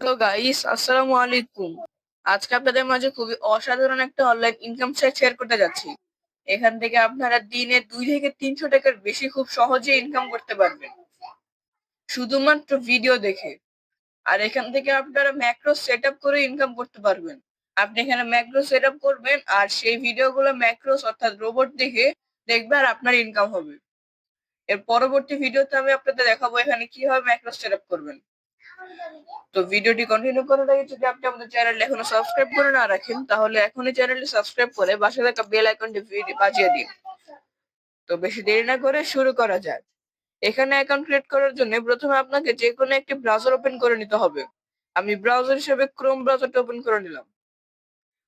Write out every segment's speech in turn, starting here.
তো গাইস, আসসালামু আলাইকুম। আজকে আপনাদের মাঝে খুবই অসাধারণ একটা অনলাইন ইনকাম সাইট শেয়ার করতে যাচ্ছি। এখান থেকে আপনারা দিনে 2 থেকে 300 টাকার বেশি খুব সহজে ইনকাম করতে পারবেন, শুধুমাত্র ভিডিও দেখে। আর এখান থেকে আপনারা ম্যাক্রো সেট আপ করে ইনকাম করতে পারবেন। আপনি এখানে ম্যাক্রো সেট আপ করবেন আর সেই ভিডিওগুলো ম্যাক্রোস অর্থাৎ রোবট দেখে দেখবে আর আপনার ইনকাম হবে। এর পরবর্তী ভিডিওতে আমি আপনাদের দেখাবো এখানে কিভাবে ম্যাক্রো সেট আপ করবেন। তো ভিডিওটি কন্টিনিউ করার আগে যদি আপনি আমাদের চ্যানেল এখনো সাবস্ক্রাইব করে না রাখেন, তাহলে এখনই চ্যানেলটি সাবস্ক্রাইব করে পাশে থাকা বেল আইকনটি বাজিয়ে দিন। তো বেশি দেরি না করে শুরু করা যাক। এখানে অ্যাকাউন্ট ক্রিয়েট করার জন্য প্রথমে আপনাকে যে কোনো একটি ব্রাউজার ওপেন করে নিতে হবে। আমি ব্রাউজার হিসেবে ক্রোম ব্রাউজারটা ওপেন করে নিলাম।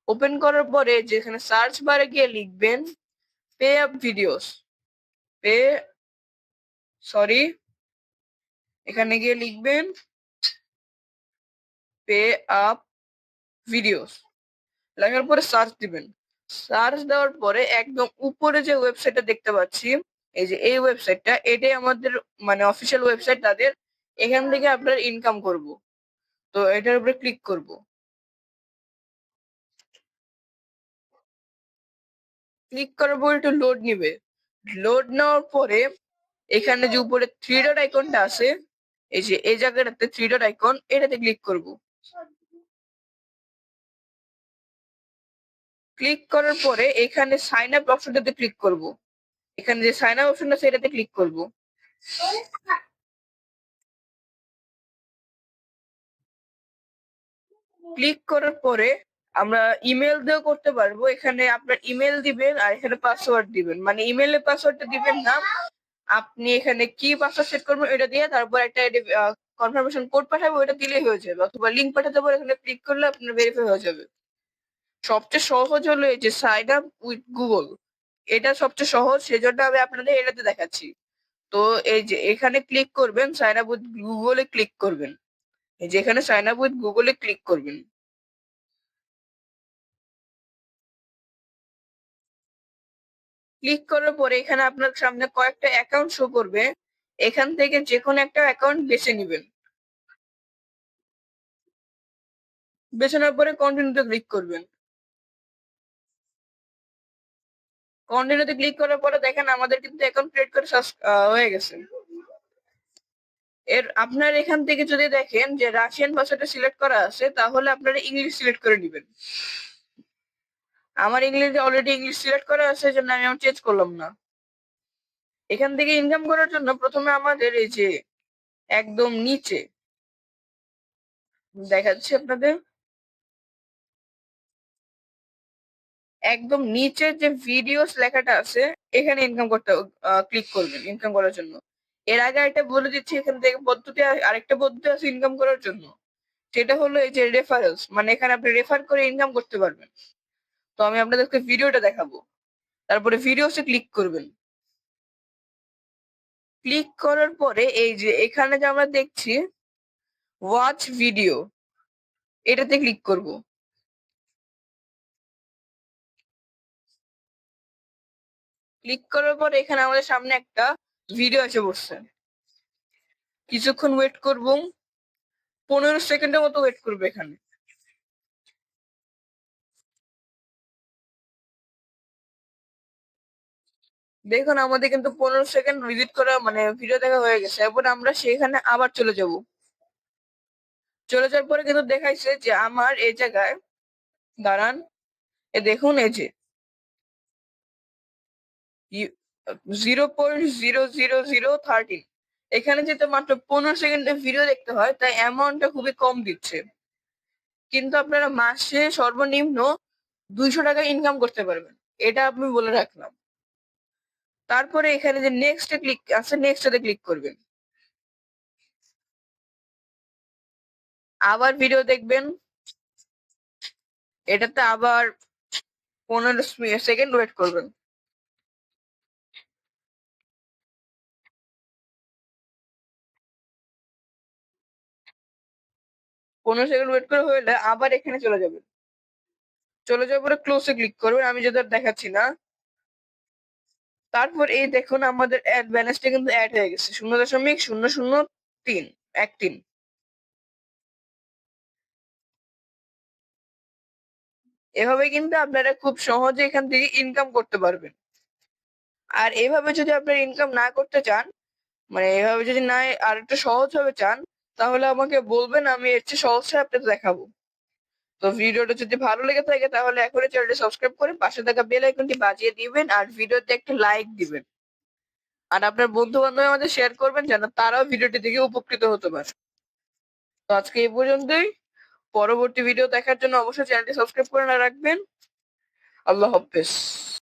ওপেন করার পরে যেখানে সার্চ বারে গিয়ে লিখবেন pay up videos, pay sorry এখানে গিয়ে লিখবেন পে আপ ভিডিওস, লেখার পরে সার্চ দিবেন। সার্চ দেওয়ার পরে একদম উপরে যে ওয়েবসাইটটা দেখতে পাচ্ছি, এই যে এই ওয়েবসাইটটা, এটাই আমাদের মানে অফিসিয়াল ওয়েবসাইট তাদের। এখান থেকে আপনার ইনকাম করব। তো এটার উপরে ক্লিক করব। ক্লিক করার পর একটু লোড নিবে। লোড নেওয়ার পরে এখানে যে উপরে থ্রি ডট আইকনটা আছে, এই যে এই জায়গাটাতে থ্রি ডট আইকন, এটাতে ক্লিক করব। ক্লিক করার পরে এখানে সাইন আপ অপশনটাতে ক্লিক করব। এখানে যে সাইন আপ অপশনটা আছে এটাতে ক্লিক করব। ক্লিক করার পরে আমরা ইমেল দিয়েও করতে পারবো। এখানে আপনার ইমেল দিবেন আর এখানে পাসওয়ার্ড দিবেন, মানে ইমেলের পাসওয়ার্ডটা দিবেন না, আপনি এখানে কি পাসওয়ার্ড সেট করবেন এটা দিয়ে তারপর একটা কনফার্মেশন কোড পাঠাবো, ওটা দিলেই হয়ে যাবে, অথবা লিংক পাঠাতে পারে, এখানে ক্লিক করলে আপনার ভেরিফাই হয়ে যাবে। সবচেয়ে সহজ হলো এই যে সাইন আপ উইথ গুগল, এটা সবচেয়ে সহজ, সেজন্য আমি আপনাদের এটাতে দেখাচ্ছি। তো এই যে এখানে ক্লিক করবেন, সাইন আপ উইথ গুগলে ক্লিক করবেন। এই যে এখানে সাইন আপ উইথ গুগলে ক্লিক করবেন। ক্লিক করার পরে এখানে আপনার সামনে কয়েকটা অ্যাকাউন্ট শো করবে। এখান থেকে যে কোনো একটা অ্যাকাউন্ট বেছে নিবেন। বেছে নেওয়ার পরে কন্টিনিউতে ক্লিক করবেন। কন্টিনিউতে ক্লিক করার পরে দেখেন আমাদের কিন্তু অ্যাকাউন্ট ক্রিয়েট করে হয়ে গেছে। আপনার এখান থেকে যদি দেখেন যে রাশিয়ান ভাষাটা সিলেক্ট করা আছে, তাহলে আপনারা ইংলিশ সিলেক্ট করে দিবেন। আমার ইংলিশে অলরেডি ইংলিশ সিলেক্ট করা আছে, জন্য আমি চেঞ্জ করলাম না। এখান থেকে ইনকাম করার জন্য প্রথমে আমাদের এই যে একদম নিচে দেখাচ্ছি আপনাদের, একদম নিচের যে ভিডিওস লেখাটা আছে এখানে ইনকাম করতে ক্লিক করবেন ইনকাম করার জন্য। এর আগে একটা বলে দিচ্ছি, এখান থেকে পদ্ধতি আরেকটা পদ্ধতি আছে ইনকাম করার জন্য, সেটা হলো এই যে রেফারেলস, মানে এখানে আপনি রেফার করে ইনকাম করতে পারবেন। তো আমি আপনাদেরকে ভিডিওটা দেখাবো। তারপরে ভিডিওসে ক্লিক করবেন। ক্লিক করার পরে এই যে এখানে যে আমরা দেখছি ওয়াচ ভিডিও, এটাতে ক্লিক করব। ক্লিক করার পরে এখানে আমাদের সামনে একটা ভিডিও এসে বসছে। কিছুক্ষণ ওয়েট করব, 15 সেকেন্ডের মতো ওয়েট করবে এখানে। দেখুন আমাদের কিন্তু 15 সেকেন্ড ভিজিট করা মানে ভিডিও দেখা হয়ে গেছে। এরপর আমরা সেখানে আবার চলে যাব। চলে যাওয়ার পরে কিন্তু দেখাইছে যে আমার এই জায়গায়, দাঁড়ান, দেখুন এই যে 0.00013, এখানে যেতে মাত্র 15 সেকেন্ডের ভিডিও দেখতে হয়, তাই অ্যামাউন্টটা খুবই কম দিচ্ছে। কিন্তু আপনারা মাসে সর্বনিম্ন 200 টাকা ইনকাম করতে পারবেন, এটা আমি বলে রাখলাম। তারপরে এখানে যে নেক্সট ক্লিক আছে, নেক্সটে ক্লিক করবেন। আবার ভিডিও দেখবেন, এটাতে আবার 15 সেকেন্ড ওয়েট করবেন। 15 সেকেন্ড ওয়েট করে হলে আবার এখানে চলে যাবেন। চলে যাওয়ার পরে ক্লোজে ক্লিক করবেন, আমি যেটা দেখাচ্ছি না। তারপর এই দেখুন আমাদের অ্যাড ব্যালেন্সটা কিন্তু অ্যাড হয়ে গেছে, 0.00313। এভাবে কিন্তু আপনারা খুব সহজে এখান থেকে ইনকাম করতে পারবেন। আর এভাবে যদি আপনারা ইনকাম না করতে চান, মানে এভাবে যদি না আরেকটু সহজভাবে চান, তাহলে আমাকে বলবেন, আমি এর চেয়ে সহজটা আপনাদের দেখাবো। তো ভিডিওটা যদি ভালো লেগে থাকে তাহলে এখনই চ্যানেলটি সাবস্ক্রাইব করে পাশে থাকা বেল আইকনটি বাজিয়ে দিবেন আর ভিডিওতে একটা লাইক দিবেন। আর আপনার বন্ধু-বান্ধবের মাঝে শেয়ার করবেন যেন তারাও ভিডিওটি দেখে উপকৃত হতে পারে। তো আজকে এই পর্যন্তই। পরবর্তী ভিডিও দেখার জন্য অবশ্যই চ্যানেলটি সাবস্ক্রাইব করে রাখবেন। আল্লাহ হাফেজ।